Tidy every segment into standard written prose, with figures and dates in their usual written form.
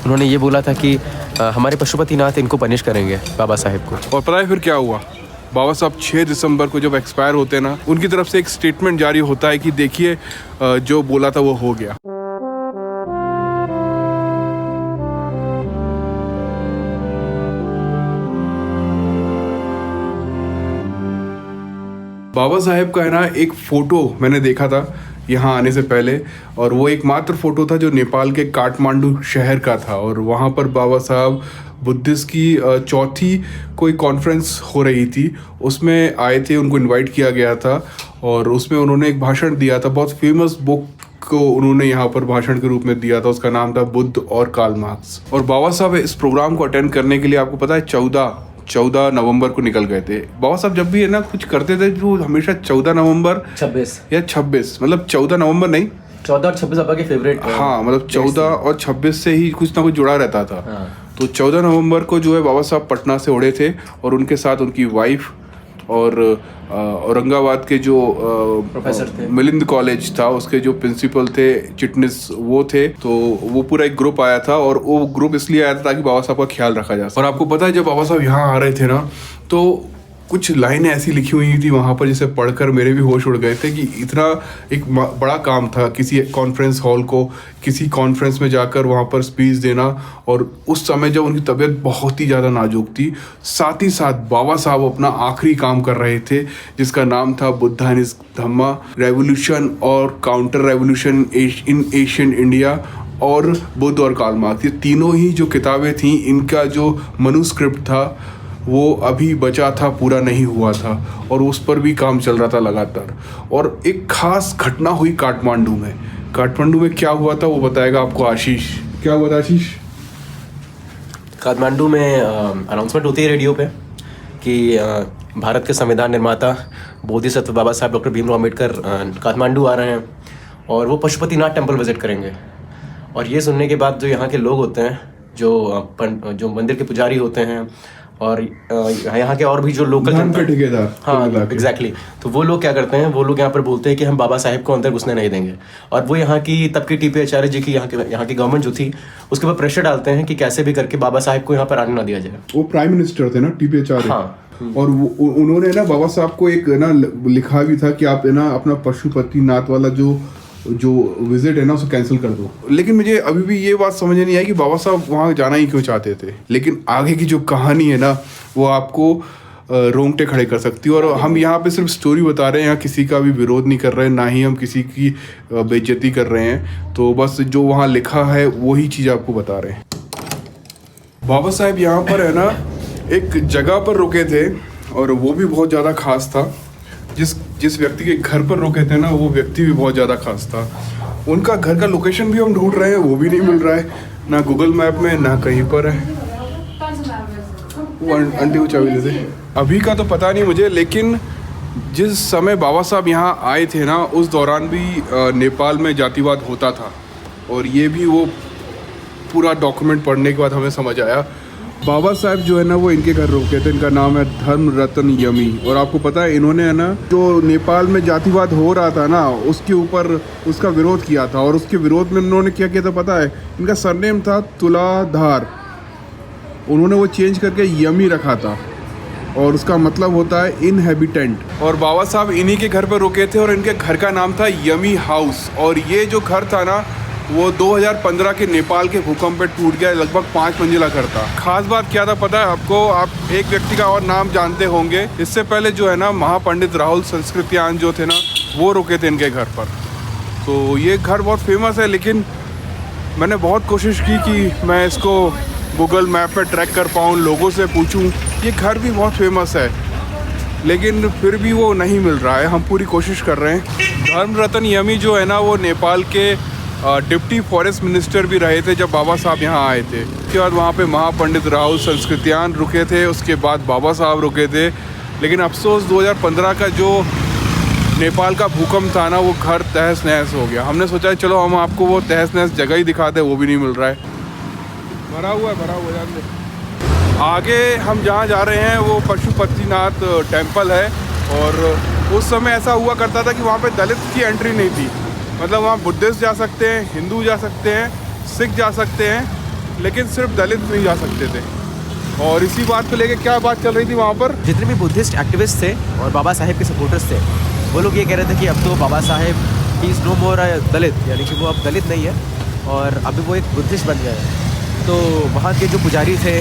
उन्होंने ये बोला था कि हमारे पशुपतिनाथ इनको पनिश करेंगे, बाबा साहेब को। और पता है फिर क्या हुआ? बाबा साहब 6 दिसंबर को जब एक्सपायर होते हैं ना, उनकी तरफ से एक स्टेटमेंट जारी होता है कि देखिए जो बोला था वो हो गया। बाबा साहेब का है ना एक फ़ोटो मैंने देखा था यहाँ आने से पहले, और वो एकमात्र फ़ोटो था जो नेपाल के काठमांडू शहर का था। और वहाँ पर बाबा साहब बुद्धिस्ट की चौथी कोई कॉन्फ्रेंस हो रही थी, उसमें आए थे, उनको इनवाइट किया गया था और उसमें उन्होंने एक भाषण दिया था। बहुत फेमस बुक को उन्होंने यहाँ पर भाषण के रूप में दिया था, उसका नाम था बुद्ध और कार्ल मार्क्स। और बाबा साहब इस प्रोग्राम को अटेंड करने के लिए, आपको पता है, 14 नवंबर को निकल गए थे। बाबा साहब जब भी है ना कुछ करते थे जो हमेशा 14 नवंबर 26 या 26, मतलब 14 नवंबर नहीं, 14 और 26 पापा के फेवरेट। हाँ, मतलब 14 और 26 से ही कुछ ना कुछ जुड़ा रहता था। हाँ। तो 14 नवंबर को जो है बाबा साहब पटना से उड़े थे और उनके साथ उनकी वाइफ और औरंगाबाद के जो प्रोफेसर थे, मिलिंद कॉलेज था, उसके जो प्रिंसिपल थे, चिटनिस वो थे। तो वो पूरा एक ग्रुप आया था और वो ग्रुप इसलिए आया था ताकि बाबा साहब का ख्याल रखा जा सके। और आपको पता है जब बाबा साहब यहाँ आ रहे थे ना, तो कुछ लाइनें ऐसी लिखी हुई थी वहाँ पर जिसे पढ़कर मेरे भी होश उड़ गए थे कि इतना एक बड़ा काम था किसी कॉन्फ्रेंस हॉल को, किसी कॉन्फ्रेंस में जाकर वहाँ पर स्पीच देना। और उस समय जब उनकी तबीयत बहुत ही ज़्यादा नाजुक थी, साथ ही साथ बाबा साहब अपना आखिरी काम कर रहे थे जिसका नाम था Buddha and his Dhamma, revolution और counter revolution in Asian India और बुद्ध और कार्ल मार्क्स। ये तीनों ही जो किताबें थीं, इनका जो मनुस्क्रिप्ट था वो अभी बचा था, पूरा नहीं हुआ था और उस पर भी काम चल रहा था लगातार। और एक खास घटना हुई काठमांडू में। काठमांडू में क्या हुआ था वो बताएगा आपको आशीष। क्या हुआ था आशीष? काठमांडू में अनाउंसमेंट होती है रेडियो पे कि भारत के संविधान निर्माता बोधिसत्व बाबा साहब डॉक्टर भीमराव अम्बेडकर काठमांडू आ रहे हैं और वो पशुपतिनाथ टेम्पल विजिट करेंगे। और ये सुनने के बाद जो यहाँ के लोग होते हैं, जो मंदिर के पुजारी होते हैं और यहाँ के और भी जो लोकल ठेकेदार, हाँ एग्जैक्टली, तो वो लोग क्या करते हैं, वो लोग यहाँ पर बोलते हैं कि हम बाबा साहेब को अंदर घुसने नहीं देंगे। और वो यहाँ की तब की टीपी आचार्य जी की यहाँ की गवर्नमेंट जो थी उसके ऊपर प्रेशर डालते हैं कि कैसे भी करके बाबा साहेब को यहाँ पर आने ना दिया जाए। वो प्राइम मिनिस्टर थे ना, टीपी आचार्य। हाँ। और उन्होंने ना बाबा साहब को एक ना लिखा भी था कि आप ना अपना पशुपतिनाथ वाला जो विजिट है ना उसे कैंसिल कर दो। लेकिन मुझे अभी भी ये बात समझ नहीं आई कि बाबा साहब वहाँ जाना ही क्यों चाहते थे। लेकिन आगे की जो कहानी है ना वो आपको रोंगटे खड़े कर सकती है। और हम यहाँ पे सिर्फ स्टोरी बता रहे हैं, यहाँ किसी का भी विरोध नहीं कर रहे हैं, ना ही हम किसी की बेइज्जती कर रहे हैं। तो बस जो वहाँ लिखा है वही चीज़ आपको बता रहे हैं। बाबा साहब यहाँ पर है ना एक जगह पर रुके थे और वो भी बहुत ज़्यादा खास था। जिस व्यक्ति के घर पर रुके थे ना वो व्यक्ति भी बहुत ज़्यादा खास था। उनका घर का लोकेशन भी हम ढूंढ रहे हैं, वो भी नहीं मिल रहा है, ना गूगल मैप में ना कहीं पर है। वो आंटी को चाबी दे दे। अभी का तो पता नहीं मुझे, लेकिन जिस समय बाबा साहब यहाँ आए थे ना उस दौरान भी नेपाल में जातिवाद होता था। और ये भी वो पूरा डॉक्यूमेंट पढ़ने के बाद हमें समझ आया। बाबा साहब जो है ना वो इनके घर रुके थे, इनका नाम है धर्म रत्न यमी। और आपको पता है इन्होंने है ना जो नेपाल में जातिवाद हो रहा था ना उसके ऊपर उसका विरोध किया था। और उसके विरोध में इन्होंने क्या किया था पता है? इनका सरनेम था तुलाधार, उन्होंने वो चेंज करके यमी रखा था और उसका मतलब होता है इनहेबिटेंट। और बाबा साहब इन्हीं के घर पर रुके थे और इनके घर का नाम था यमी हाउस। और ये जो घर था ना वो 2015 के नेपाल के भूकंप पे टूट गया, लगभग 5 मंजिला घर था। खास बात क्या था पता है आपको? आप एक व्यक्ति का और नाम जानते होंगे, इससे पहले जो है ना महापंडित राहुल संस्कृत्यान जो थे ना वो रुके थे इनके घर पर। तो ये घर बहुत फेमस है, लेकिन मैंने बहुत कोशिश की कि मैं इसको गूगल मैप पे ट्रैक कर पाऊँ, लोगों से पूछूँ। ये घर भी बहुत फेमस है लेकिन फिर भी वो नहीं मिल रहा है। हम पूरी कोशिश कर रहे हैं। धर्म रत्न यमी जो है ना वो नेपाल के डिप्टी फॉरेस्ट मिनिस्टर भी रहे थे जब बाबा साहब यहाँ आए थे। उसके बाद वहाँ पे महापंडित राहुल संस्कृत्यान रुके थे, उसके बाद बाबा साहब रुके थे। लेकिन अफसोस 2015 का जो नेपाल का भूकंप था ना वो घर तहस नहस हो गया। हमने सोचा चलो हम आपको वो तहस नहस जगह ही दिखाते, वो भी नहीं मिल रहा है। भरा हुआ है जान दे। आगे हम जहाँ जा रहे हैं वो पशुपतिनाथ टेम्पल है। और उस समय ऐसा हुआ करता था कि वहाँ पे दलित की एंट्री नहीं थी। मतलब वहाँ बुद्धिस्ट जा सकते हैं, हिंदू जा सकते हैं, सिख जा सकते हैं, लेकिन सिर्फ दलित नहीं जा सकते थे। और इसी बात को लेके क्या बात चल रही थी वहाँ पर? जितने भी बुद्धिस्ट एक्टिविस्ट थे और बाबा साहेब के सपोर्टर्स थे, वो लोग ये कह रहे थे कि अब तो Baba Saheb he is no मोर दलित, यानी कि वो अब दलित नहीं है और अभी वो एक बुद्धिस्ट बन गया है। तो वहाँ के जो पुजारी थे,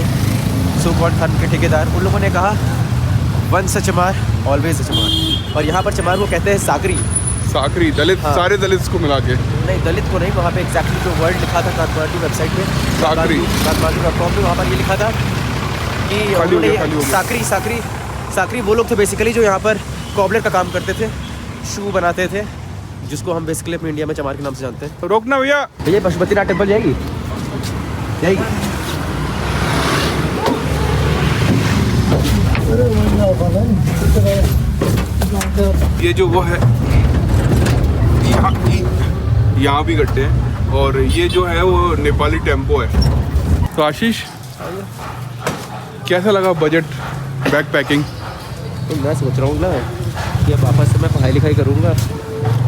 सो कॉल्ड धर्म के ठेकेदार, उन लोगों ने कहा वंस अ चमार ऑलवेज अ चमार। और यहाँ पर चमार वो कहते हैं साकरी। साकरी दलित, हाँ। सारे दलित को मिला के? नहीं, दलित को नहीं, वहाँ पे एग्जैक्टली जो वर्ड लिखा था काठमांडू वेबसाइट पे, साकरी, काठमांडू.com पे, वहाँ पर ये लिखा था कि उन्होंने साकरी वो लोग थे बेसिकली जो यहाँ पर कॉबलर का काम करते थे, शू बनाते थे, जिसको हम बेसिकली अपने इंडिया में चमार के नाम से जानते हैं। रोकना भैया। भैया पशुपतिनाथ टेम्पल जाएगी? ये जो वो है यहाँ भी गड्ढे हैं और ये जो है वो नेपाली टेम्पो है। तो आशीष, कैसा लगा बजट बैग पैकिंग? तो मैं सोच रहा हूँ ना कि अब वापस से मैं पढ़ाई लिखाई करूँगा।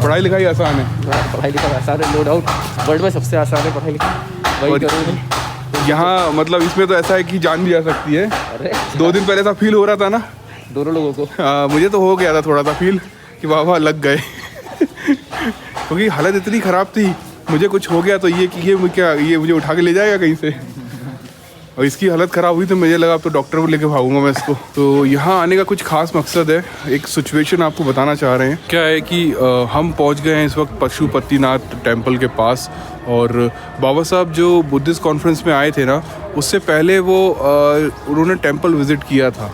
पढ़ाई लिखाई आसान है? पढ़ाई लिखाई आसान है, नो डाउट। वर्ल्ड में सबसे आसान है पढ़ाई लिखाई, वही करूँगा। यहाँ मतलब इसमें तो ऐसा है कि जान भी जा सकती है। अरे 2 दिन पहले ऐसा फील हो रहा था ना दोनों लोगों को? मुझे तो हो गया था थोड़ा सा फील कि बाबा लग गए क्योंकि हालत इतनी ख़राब थी, मुझे कुछ हो गया तो ये मुझे उठा के ले जाएगा कहीं से, और इसकी हालत ख़राब हुई तो मुझे लगा अब तो डॉक्टर को लेके भागूंगा मैं इसको। तो यहाँ आने का कुछ खास मकसद है, एक सिचुएशन आपको बताना चाह रहे हैं। क्या है कि हम पहुँच गए हैं इस वक्त पशुपतिनाथ टेम्पल के पास, और बाबा साहब जो बुद्धिस्ट कॉन्फ्रेंस में आए थे ना, उससे पहले वो उन्होंने टेम्पल विज़िट किया था।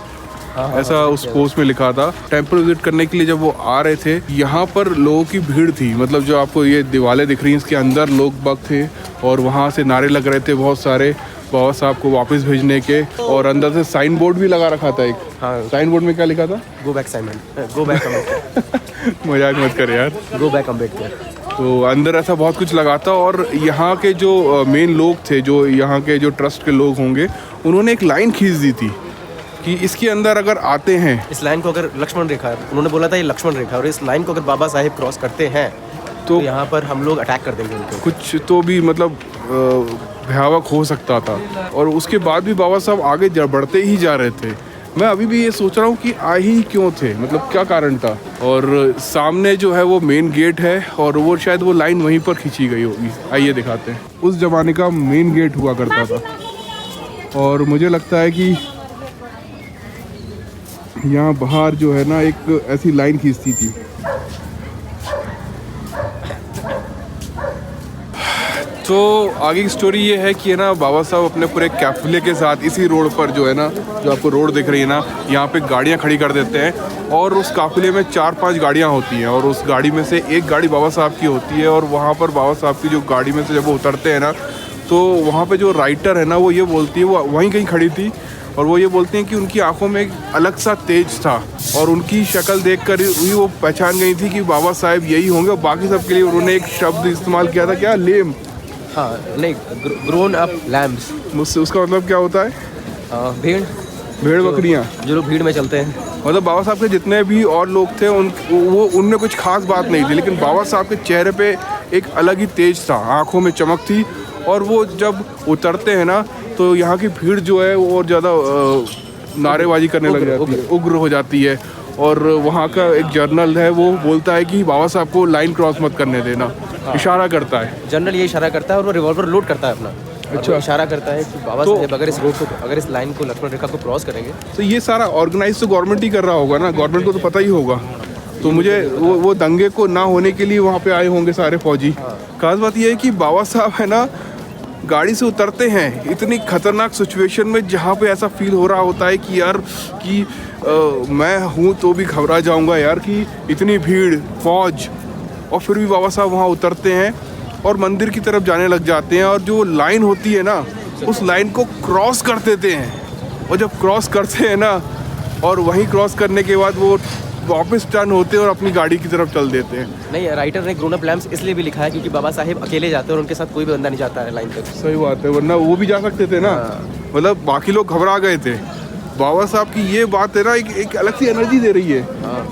ऐसा उस पोस्ट में लिखा था। टेम्पल विजिट करने के लिए जब वो आ रहे थे, यहाँ पर लोगों की भीड़ थी, मतलब जो आपको ये दीवारें दिख रही हैं इसके अंदर लोग बाग थे और वहाँ से नारे लग रहे थे बहुत सारे बाबा साहब को वापस भेजने के, और अंदर से साइन बोर्ड भी लगा रखा था एक। हाँ, साइन बोर्ड में क्या लिखा था? Go back Simon, go back Ambedkar. मजाक मत कर यार, गो बैक अम्बेडकर। तो अंदर ऐसा बहुत कुछ लगा था, और यहाँ के जो मेन लोग थे, जो यहाँ के जो ट्रस्ट के लोग होंगे, उन्होंने एक लाइन खींच दी थी कि इसके अंदर अगर आते हैं, इस लाइन को अगर लक्ष्मण रेखा, उन्होंने बोला था ये लक्ष्मण रेखा, और इस लाइन को अगर बाबा साहेब क्रॉस करते हैं तो यहाँ पर हम लोग अटैक कर देंगे उनको। कुछ तो भी मतलब भयावह हो सकता था, और उसके बाद भी बाबा साहब आगे बढ़ते ही जा रहे थे। मैं अभी भी ये सोच रहा हूँ कि आए ही क्यों थे, मतलब क्या कारण था। और सामने जो है वो मेन गेट है, और वो शायद वो लाइन वहीं पर खींची गई होगी। आइए दिखाते हैं। उस ज़माने का मेन गेट हुआ करता था, और मुझे लगता है कि यहाँ बाहर जो है ना एक ऐसी लाइन खींचती थी। तो आगे की स्टोरी ये है कि है ना, बाबा साहब अपने पूरे कैफले के साथ इसी रोड पर जो है ना, जो आपको रोड दिख रही है ना, यहाँ पे गाड़ियाँ खड़ी कर देते हैं, और उस काफिले में 4-5 गाड़ियाँ होती हैं, और उस गाड़ी में से एक गाड़ी बाबा साहब की होती है। और वहाँ पर बाबा साहब की जो गाड़ी में से जब वो उतरते हैं ना, तो वहाँ पे जो राइटर है ना, वो ये बोलती है, वो वहीं कहीं खड़ी थी, और वो ये बोलती हैं कि उनकी आंखों में एक अलग सा तेज था, और उनकी शक्ल देखकर ही वो पहचान गई थी कि बाबा साहब यही होंगे। और बाकी सब के लिए उन्होंने एक शब्द इस्तेमाल किया था, क्या? लेम। हाँ, नहीं, ग्रोन अप लैम्स। मुझसे उसका मतलब क्या होता है? भेड़ बकरियाँ, जो लोग भीड़ में चलते हैं। मतलब बाबा साहब के जितने भी और लोग थे उनमें कुछ खास बात नहीं थी, लेकिन बाबा साहब के चेहरे पे एक अलग ही तेज था, आंखों में चमक थी, और वो जब उतरते हैं ना, तो यहाँ की भीड़ जो है वो और ज़्यादा नारेबाजी करने लग जाती है, उग्र हो जाती है। और वहाँ का एक जर्नल है, वो बोलता है कि बाबा साहब को लाइन क्रॉस मत करने देना। हाँ। इशारा करता है, जनरल ये इशारा करता है, और वो रिवॉल्वर लोड करता है अपना। अच्छा, इशारा करता है कि बाबा साहब अगर इस रोड को, अगर इस लाइन को, लक्ष्मण रेखा को क्रॉस करेंगे, तो ये सारा ऑर्गेनाइज तो गवर्नमेंट ही कर रहा होगा ना, गवर्नमेंट को तो पता ही होगा। तो मुझे वो दंगे को ना होने के लिए वहाँ पे आए होंगे सारे फौजी। खास बात ये है कि बाबा साहब है ना, गाड़ी से उतरते हैं इतनी खतरनाक सिचुएशन में, जहाँ पे ऐसा फील हो रहा होता है कि यार कि मैं हूँ तो भी घबरा जाऊँगा यार, कि इतनी भीड़, फौज, और फिर भी बाबा साहब वहाँ उतरते हैं और मंदिर की तरफ जाने लग जाते हैं। और जो लाइन होती है ना, उस लाइन को क्रॉस कर देते हैं, और जब क्रॉस करते हैं ना, और वहीं क्रॉस करने के बाद वो वापस टर्न होते हैं और अपनी गाड़ी की तरफ चल देते हैं। नहीं, राइटर ने ग्रोन अप लैम्स इसलिए भी लिखा है क्योंकि बाबा साहेब अकेले जाते हैं और उनके साथ कोई भी बंदा नहीं जाता है लाइन तक। सही बात है, वरना वो भी जा सकते थे ना। मतलब बाकी लोग घबरा गए थे। बाबा साहब की ये बात है ना, एक अलग सी एनर्जी दे रही है।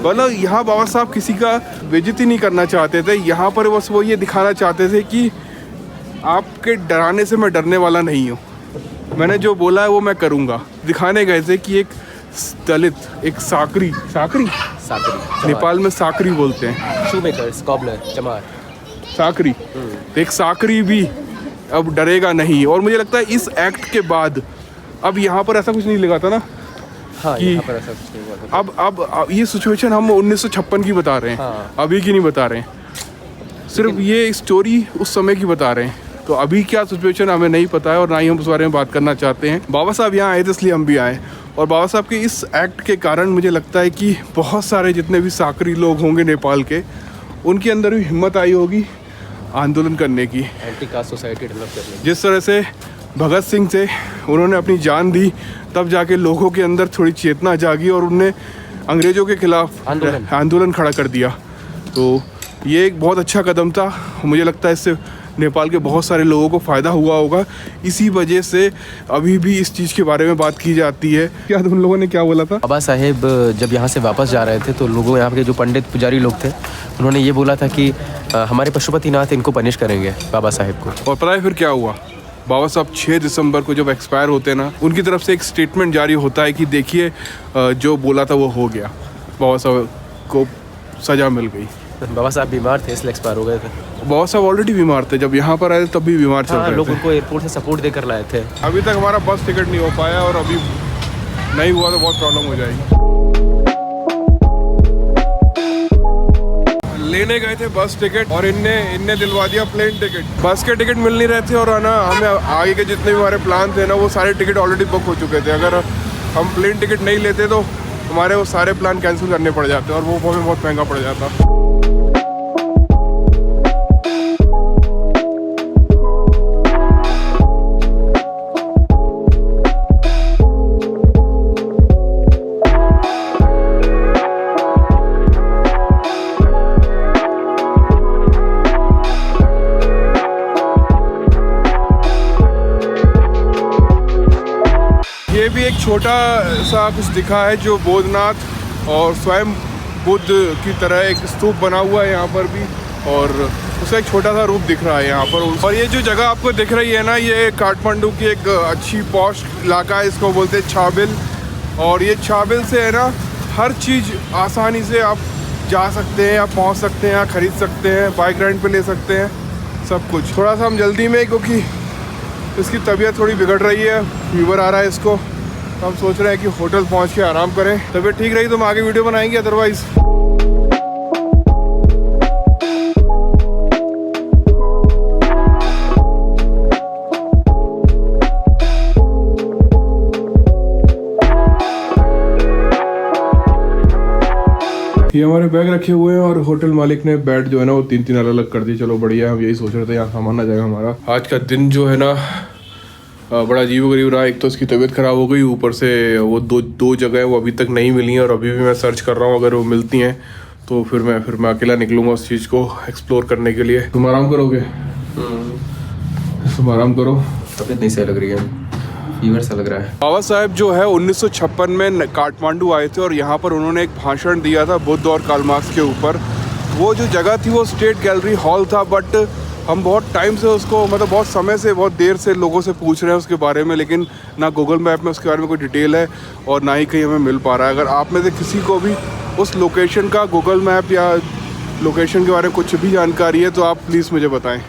मतलब यहाँ बाबा साहब किसी का बेइज्जती नहीं करना चाहते थे, यहाँ पर बस वो ये दिखाना चाहते थे कि आपके डराने से मैं डरने वाला नहीं हूँ। मैंने जो बोला है वो मैं करूँगा। दिखाने गए थे कि एक दलित, एक साकरी नेपाल में साकरी बोलते हैं, शूमेकर्स, कॉबलर, चमार, साकरी। एक साकरी भी अब डरेगा नहीं। और मुझे लगता है इस एक्ट के बाद अब यहाँ पर ऐसा कुछ नहीं लगा था ना। हाँ, कि यहाँ पर ऐसा कुछ नहीं हुआ था। अब ये सिचुएशन हम 1956 की बता रहे हैं। हाँ। अभी की नहीं बता रहे हैं, सिर्फ ये स्टोरी उस समय की बता रहे हैं। तो अभी क्या सिचुएशन हमें नहीं पता है और ना ही हम उस बारे में बात करना चाहते हैं। बाबा साहब यहाँ आए थे इसलिए हम भी आए, और बाबा साहब के इस एक्ट के कारण मुझे लगता है कि बहुत सारे जितने भी साकरी लोग होंगे नेपाल के, उनके अंदर भी हिम्मत आई होगी आंदोलन करने की, एंटी कास्ट सोसाइटी डेवलप करने की। जिस तरह से भगत सिंह थे, उन्होंने अपनी जान दी, तब जाके लोगों के अंदर थोड़ी चेतना जागी और उनने अंग्रेज़ों के खिलाफ आंदोलन खड़ा कर दिया। तो ये एक बहुत अच्छा कदम था। मुझे लगता है इससे नेपाल के बहुत सारे लोगों को फ़ायदा हुआ होगा। इसी वजह से अभी भी इस चीज़ के बारे में बात की जाती है। क्या उन लोगों ने क्या बोला था? बाबा साहेब जब यहाँ से वापस जा रहे थे तो लोगों, यहाँ के जो पंडित पुजारी लोग थे, उन्होंने ये बोला था कि हमारे पशुपतिनाथ इनको पनिश करेंगे, बाबा साहेब को। और पता है फिर क्या हुआ? बाबा साहब 6 दिसंबर को जब एक्सपायर होते हैं ना, उनकी तरफ से एक स्टेटमेंट जारी होता है कि देखिए जो बोला था वो हो गया, बाबा साहब को सज़ा मिल गई। बाबा साहब बीमार थे इसलिए एक्सपायर हो गए थे। बाबा साहब ऑलरेडी बीमार थे, जब यहाँ पर आए तब भी बीमार चल रहे लोग थे। उनको एयरपोर्ट से सपोर्ट देकर लाए थे। अभी तक हमारा बस टिकट नहीं हो पाया और अभी नहीं हुआ तो बहुत प्रॉब्लम हो जाएगी। लेने गए थे बस टिकट और इनने दिलवा दिया प्लेन टिकट। बस के टिकट मिल नहीं रहे थे और ना हमें आगे के जितने भी हमारे प्लान थे ना, वो सारे टिकट ऑलरेडी बुक हो चुके थे। अगर हम प्लेन टिकट नहीं लेते तो हमारे वो सारे प्लान कैंसिल करने पड़ जाते और वो हमें बहुत महंगा पड़ जाता। ये भी एक छोटा सा कुछ दिखा है जो बोधनाथ और स्वयं बुद्ध की तरह एक स्तूप बना हुआ है यहाँ पर भी, और उसका एक छोटा सा रूप दिख रहा है यहाँ पर। और ये जो जगह आपको दिख रही है ना, ये काठमांडू की एक अच्छी पॉश इलाका है, इसको बोलते हैं छाबिल। और ये छाबिल से है ना, हर चीज़ आसानी से आप जा सकते हैं, आप पहुँच सकते हैं, आप खरीद सकते हैं, बाइक रेंट पे ले सकते हैं, सब कुछ। थोड़ा सा हम जल्दी में, क्योंकि इसकी तबीयत थोड़ी बिगड़ रही है, फीवर आ रहा है इसको, तो हम सोच रहे हैं कि होटल पहुंच के आराम करें। तबीयत ठीक रही तो हम आगे वीडियो बनाएंगे, अदरवाइज ये हमारे बैग रखे हुए हैं और होटल मालिक ने बेड जो है ना वो 3-3 अलग अलग कर दिए। चलो बढ़िया है, हम यही सोच रहे थे यहाँ सामान ना जाएगा हमारा। आज का दिन जो है ना बड़ा अजीब-गरीब रहा। एक तो उसकी तबीयत ख़राब हो गई, ऊपर से वो दो जगह वो अभी तक नहीं मिली हैं और अभी भी मैं सर्च कर रहा हूँ। अगर वो मिलती हैं तो फिर मैं अकेला निकलूँगा उस चीज़ को एक्सप्लोर करने के लिए। तुम आराम करोगे? तुम आराम करो, तबीयत नहीं सही लग रही है, फीवर सा लग रहा है। बाबा साहब जो है 1956 में काठमांडू आए थे और यहाँ पर उन्होंने एक भाषण दिया था बुद्ध और कार्ल मार्क्स के ऊपर। वो जो जगह थी वो स्टेट गैलरी हॉल था, बट हम बहुत टाइम से उसको, मतलब बहुत समय से, बहुत देर से लोगों से पूछ रहे हैं उसके बारे में, लेकिन ना गूगल मैप में उसके बारे में कोई डिटेल है और ना ही कहीं हमें मिल पा रहा है। अगर आप में से किसी को भी उस लोकेशन का गूगल मैप या लोकेशन के बारे में कुछ भी जानकारी है तो आप प्लीज़ मुझे बताएं।